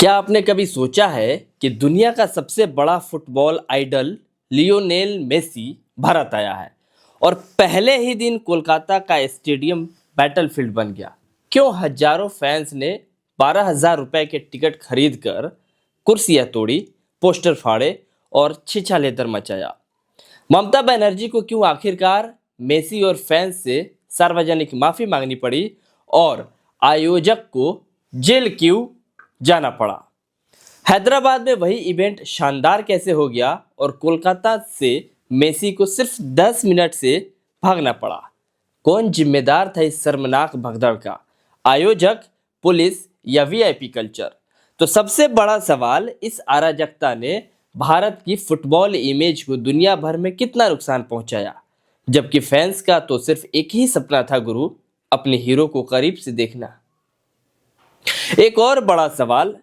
क्या आपने कभी सोचा है कि दुनिया का सबसे बड़ा football idol Lionel Messi Bharat आया है और पहले ही दिन कोलकाता का स्टेडियम बैटलफील्ड बन गया। क्यों हजारों फैंस ने 12,000 रुपए के टिकट खरीद कर कुर्सियां तोड़ी, पोस्टर फाड़े और छिछालेदर मचाया। ममता बनर्जी को क्यों आखिरकार मेसी और फैंस से सार्वजनिक माफी मांगनी पड़ी और आयोजक को जेल क्यों जाना पड़ा? हैदराबाद में वही इवेंट शानदार कैसे हो गया और कोलकाता से मेसी को सिर्फ 10 मिनट से भागना पड़ा? कौन जिम्मेदार था इस शर्मनाक भगदड़ का? आयोजक, पुलिस या वीआईपी कल्चर? तो सबसे बड़ा सवाल, इस अराजकता ने भारत की फुटबॉल इमेज को दुनिया भर में कितना नुकसान पहुंचाया, जबकि फैंस का तो सिर्फ एक ही सपना था गुरु, अपने हीरो को करीब से देखना। एक और बड़ा सवाल,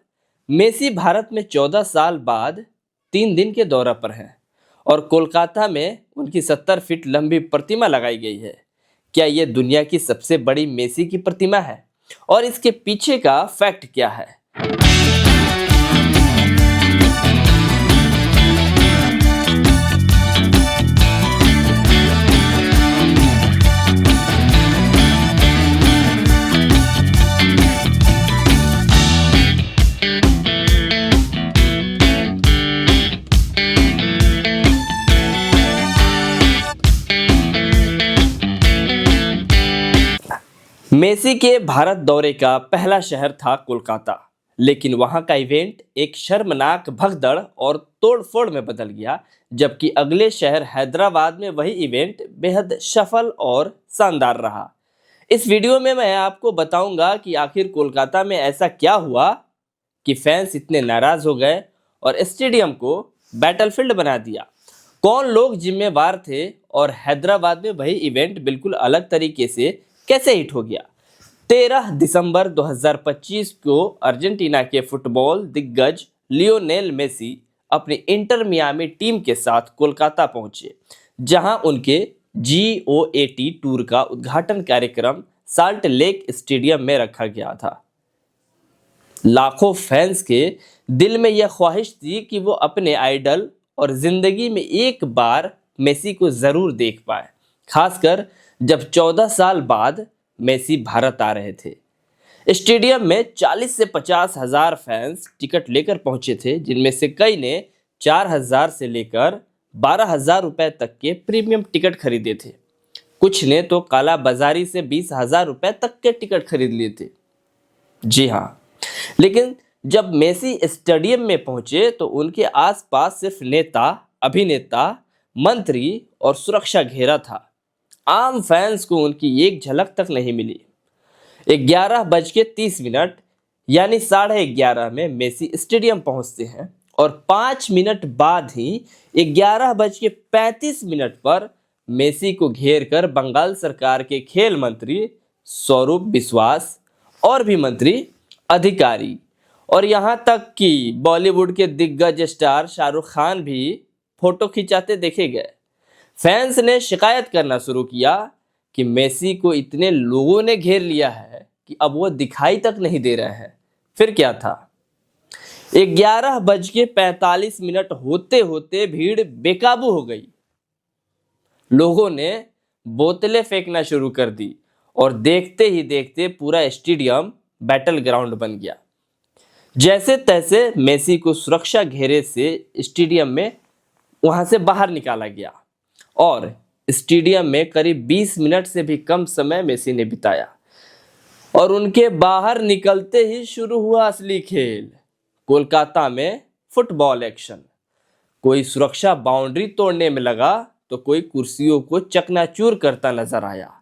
मेसी भारत में 14 साल बाद 3 दिन के दौरे पर हैं और कोलकाता में उनकी 70 फीट लंबी प्रतिमा लगाई गई है। क्या यह दुनिया की सबसे बड़ी मेसी की प्रतिमा है और इसके पीछे का फैक्ट क्या है? मेसी के भारत दौरे का पहला शहर था कोलकाता, लेकिन वहां का इवेंट एक शर्मनाक भगदड़ और तोड़फोड़ में बदल गया, जबकि अगले शहर हैदराबाद में वही इवेंट बेहद सफल और शानदार रहा। इस वीडियो में मैं आपको बताऊंगा कि आखिर कोलकाता में ऐसा क्या हुआ कि फैंस इतने नाराज हो गए और स्टेडियम को बैटलफील्ड बना दिया। कौन लोग जिम्मेवार थे और हैदराबाद में वही इवेंट बिल्कुल अलग तरीके से कैसे हिट हो गया? 13 दिसंबर 2025 को अर्जेंटीना के फुटबॉल दिग्गज लियोनेल मेसी अपनी इंटर मियामी टीम के साथ कोलकाता पहुंचे, जहां उनके GOAT टूर का उद्घाटन कार्यक्रम साल्ट लेक स्टेडियम में रखा गया था। लाखों फैंस के दिल में यह ख्वाहिश थी कि वो अपने आइडल और जिंदगी में एक बार मेसी को जरूर देख पाए, खासकर जब 14 साल बाद मेसी भारत आ रहे थे। स्टेडियम में 40 से 50 हजार फैंस टिकट लेकर पहुंचे थे, जिनमें से कई ने 4,000 से लेकर 12,000 रुपए तक के प्रीमियम टिकट खरीदे थे। कुछ ने तो काला बाजारी से 20,000 रुपए तक के टिकट खरीद लिए थे। जी हाँ, लेकिन जब मेसी स्टेडियम में पहुंचे तो उनके आसपास सिर्फ नेता, अभिनेता, मंत्री और सुरक्षा घेरा था। आम फैंस को उनकी एक झलक तक नहीं मिली। 11:30 यानी 11:30 में मेसी स्टेडियम पहुंचते हैं और 5 मिनट बाद ही 11:35 पर मेसी को घेर कर बंगाल सरकार के खेल मंत्री स्वरूप विश्वास और भी मंत्री, अधिकारी और यहाँ तक कि बॉलीवुड के दिग्गज स्टार शाहरुख खान भी फोटो खिंचाते देखे गए। फैंस ने शिकायत करना शुरू किया कि मेसी को इतने लोगों ने घेर लिया है कि अब वो दिखाई तक नहीं दे रहे हैं। फिर क्या था? 11:45 होते होते भीड़ बेकाबू हो गई। लोगों ने बोतलें फेंकना शुरू कर दी और देखते ही देखते पूरा स्टेडियम बैटल ग्राउंड बन गया। जैसे तैसे मेसी को सुरक्षा घेरे से स्टेडियम में वहां से बाहर निकाला गया और स्टेडियम में करीब 20 मिनट से भी कम समय मेसी ने बिताया और उनके बाहर निकलते ही शुरू हुआ असली खेल। कोलकाता में फुटबॉल एक्शन। कोई सुरक्षा बाउंड्री तोड़ने में लगा तो कोई कुर्सियों को चकनाचूर करता नजर आया।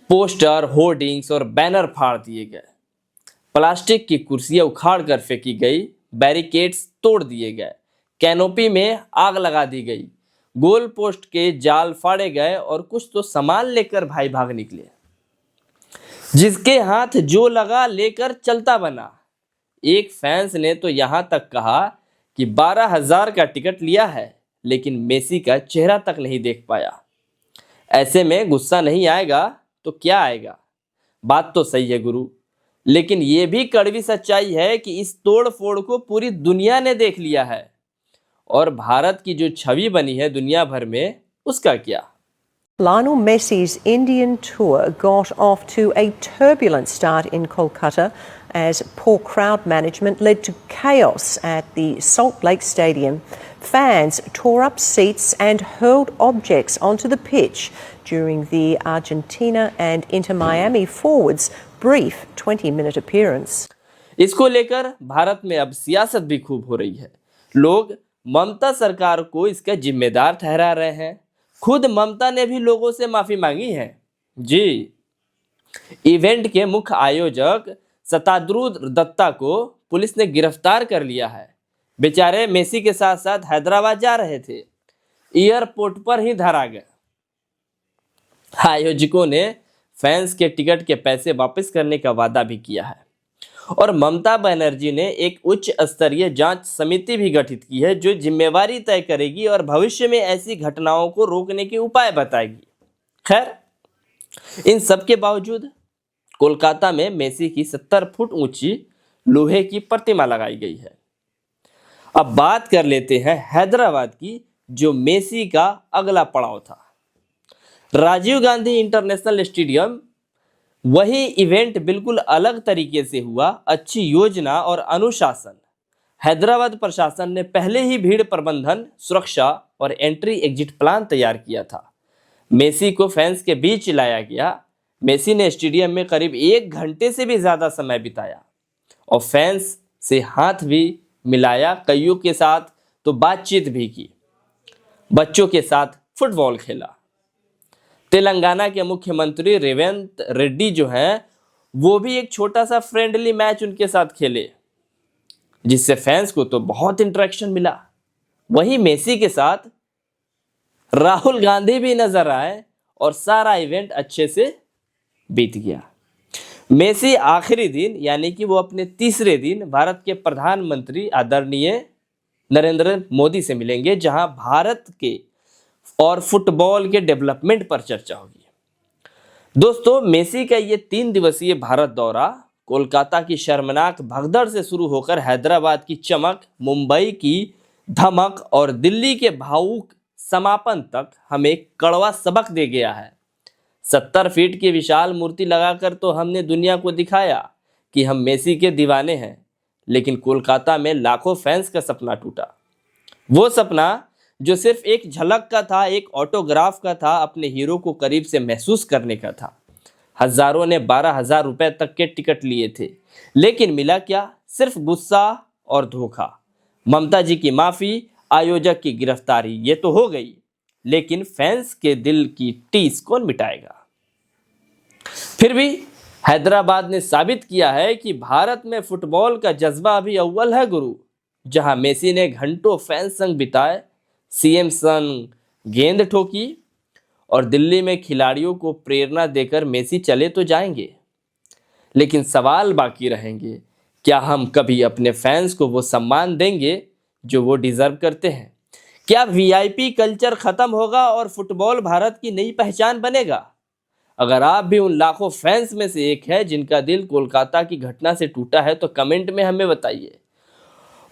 पोस्टर, होर्डिंग्स और बैनर फाड़ दिए गए। प्लास्टिक की कुर्सियां उखाड़ कर फेंकी गई, बैरिकेड्स तोड़ दिए गए, कैनोपी में आग लगा दी गई, गोल पोस्ट के जाल फाड़े गए और कुछ तो सामान लेकर भाई भाग निकले। जिसके हाथ जो लगा लेकर चलता बना। एक फैंस ने तो यहां तक कहा कि 12,000 का टिकट लिया है लेकिन मेसी का चेहरा तक नहीं देख पाया। ऐसे में गुस्सा नहीं आएगा तो क्या आएगा? बात तो सही है गुरु, लेकिन ये भी कड़वी सच्चाई है कि इस तोड़ फोड़ को पूरी दुनिया ने देख लिया है, और भारत की जो छवि बनी है दुनिया भर में, उसका क्या। Lionel Messi's Indian tour got off to a turbulent start in Kolkata as poor crowd management led to chaos at the Salt Lake Stadium. Fans tore up seats and hurled objects onto the pitch during the Argentina and Inter Miami forwards' brief 20-minute appearance. इसको लेकर भारत में अब सियासत भी खूब हो रही है। लोग ममता सरकार को इसका जिम्मेदार ठहरा रहे हैं। खुद ममता ने भी लोगों से माफी मांगी है। जी, इवेंट के मुख्य आयोजक शताद्रु दत्ता को पुलिस ने गिरफ्तार कर लिया है। बेचारे मेसी के साथ साथ हैदराबाद जा रहे थे, एयरपोर्ट पर ही धरा गए। आयोजकों ने फैंस के टिकट के पैसे वापस करने का वादा भी किया है, और ममता बनर्जी ने एक उच्च स्तरीय जांच समिति भी गठित की है जो जिम्मेवारी तय करेगी और भविष्य में ऐसी घटनाओं को रोकने के उपाय बताएगी। खैर, इन सब के बावजूद कोलकाता में मेसी की 70 फुट ऊंची लोहे की प्रतिमा लगाई गई है। अब बात कर लेते हैं हैदराबाद की, जो मेसी का अगला पड़ाव था। राजीव गांधी इंटरनेशनल स्टेडियम, वही इवेंट बिल्कुल अलग तरीके से हुआ। अच्छी योजना और अनुशासन। हैदराबाद प्रशासन ने पहले ही भीड़ प्रबंधन, सुरक्षा और एंट्री एग्जिट प्लान तैयार किया था। मेसी को फैंस के बीच लाया गया। मेसी ने स्टेडियम में करीब 1 घंटे से भी ज़्यादा समय बिताया और फैंस से हाथ भी मिलाया, कईयों के साथ तो बातचीत भी की, बच्चों के साथ फुटबॉल खेला। तेलंगाना के मुख्यमंत्री रेवंत रेड्डी जो हैं, वो भी एक छोटा सा फ्रेंडली मैच उनके साथ खेले, जिससे फैंस को तो बहुत इंटरेक्शन मिला। वहीं मेसी के साथ राहुल गांधी भी नजर आए और सारा इवेंट अच्छे से बीत गया। मेसी आखिरी दिन, यानी कि वो अपने तीसरे दिन, भारत के प्रधानमंत्री आदरणीय नरेंद्र मोदी से मिलेंगे, जहां भारत के और फुटबॉल के डेवलपमेंट पर चर्चा होगी। दोस्तों, मेसी का ये 3 दिवसीय भारत दौरा कोलकाता की शर्मनाक भगदड़ से शुरू होकर हैदराबाद की चमक, मुंबई की धमक और दिल्ली के भावुक समापन तक हमें कड़वा सबक दे गया है। 70 फीट की विशाल मूर्ति लगाकर तो हमने दुनिया को दिखाया कि हम मेसी के दीवाने हैं, लेकिन कोलकाता में लाखों फैंस का सपना टूटा। वो सपना जो सिर्फ एक झलक का था, एक ऑटोग्राफ का था, अपने हीरो को करीब से महसूस करने का था। हजारों ने 12,000 रुपए तक के टिकट लिए थे, लेकिन मिला क्या? सिर्फ गुस्सा और धोखा। ममता जी की माफी, आयोजक की गिरफ्तारी, ये तो हो गई, लेकिन फैंस के दिल की टीस कौन मिटाएगा? फिर भी हैदराबाद ने साबित किया है कि भारत में फुटबॉल का जज्बा अभी अव्वल है गुरु। जहां मेसी ने घंटों फैंस संग बिताए, सीएम संग गेंद ठोकी और दिल्ली में खिलाड़ियों को प्रेरणा देकर मेसी चले तो जाएंगे, लेकिन सवाल बाकी रहेंगे, क्या हम कभी अपने फैंस को वो सम्मान देंगे जो वो डिजर्व करते हैं? क्या वीआईपी कल्चर खत्म होगा और फुटबॉल भारत की नई पहचान बनेगा? अगर आप भी उन लाखों फैंस में से एक है जिनका दिल कोलकाता की घटना से टूटा है, तो कमेंट में हमें बताइए।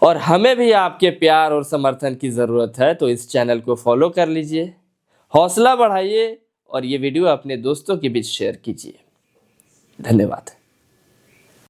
और हमें भी आपके प्यार और समर्थन की ज़रूरत है, तो इस चैनल को फॉलो कर लीजिए, हौसला बढ़ाइए और ये वीडियो अपने दोस्तों के बीच शेयर कीजिए। धन्यवाद।